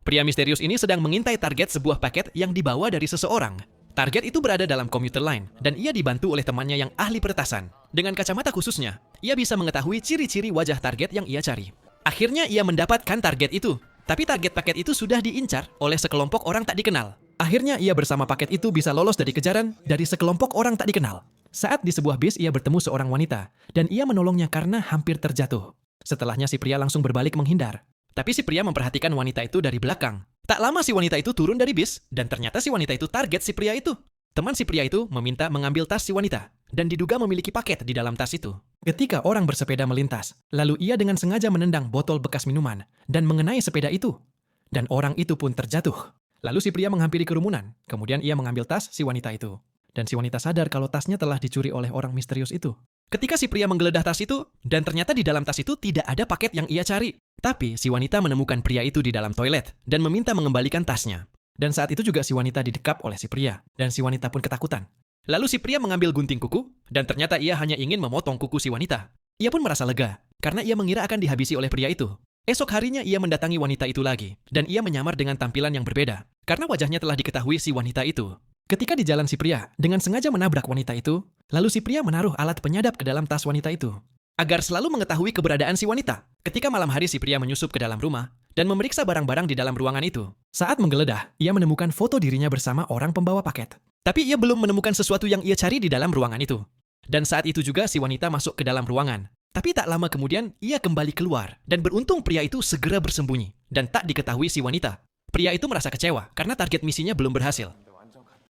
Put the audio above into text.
Pria misterius ini sedang mengintai target sebuah paket yang dibawa dari seseorang. Target itu berada dalam komuter line, dan ia dibantu oleh temannya yang ahli peretasan. Dengan kacamata khususnya, ia bisa mengetahui ciri-ciri wajah target yang ia cari. Akhirnya ia mendapatkan target itu, tapi target paket itu sudah diincar oleh sekelompok orang tak dikenal. Akhirnya ia bersama paket itu bisa lolos dari kejaran dari sekelompok orang tak dikenal. Saat di sebuah bis ia bertemu seorang wanita, dan ia menolongnya karena hampir terjatuh. Setelahnya si pria langsung berbalik menghindar. Tapi si pria memperhatikan wanita itu dari belakang. Tak lama si wanita itu turun dari bis, dan ternyata si wanita itu target si pria itu. Teman si pria itu meminta mengambil tas si wanita, dan diduga memiliki paket di dalam tas itu. Ketika orang bersepeda melintas, lalu ia dengan sengaja menendang botol bekas minuman, dan mengenai sepeda itu. Dan orang itu pun terjatuh. Lalu si pria menghampiri kerumunan, kemudian ia mengambil tas si wanita itu. Dan si wanita sadar kalau tasnya telah dicuri oleh orang misterius itu. Ketika si pria menggeledah tas itu, dan ternyata di dalam tas itu tidak ada paket yang ia cari. Tapi si wanita menemukan pria itu di dalam toilet dan meminta mengembalikan tasnya. Dan saat itu juga si wanita didekap oleh si pria, dan si wanita pun ketakutan. Lalu si pria mengambil gunting kuku, dan ternyata ia hanya ingin memotong kuku si wanita. Ia pun merasa lega, karena ia mengira akan dihabisi oleh pria itu. Esok harinya ia mendatangi wanita itu lagi, dan ia menyamar dengan tampilan yang berbeda, karena wajahnya telah diketahui si wanita itu. Ketika di jalan si pria, dengan sengaja menabrak wanita itu, lalu si pria menaruh alat penyadap ke dalam tas wanita itu. Agar selalu mengetahui keberadaan si wanita. Ketika malam hari si pria menyusup ke dalam rumah, dan memeriksa barang-barang di dalam ruangan itu. Saat menggeledah, ia menemukan foto dirinya bersama orang pembawa paket. Tapi ia belum menemukan sesuatu yang ia cari di dalam ruangan itu. Dan saat itu juga si wanita masuk ke dalam ruangan. Tapi tak lama kemudian, ia kembali keluar. Dan beruntung pria itu segera bersembunyi. Dan tak diketahui si wanita. Pria itu merasa kecewa karena target misinya belum berhasil.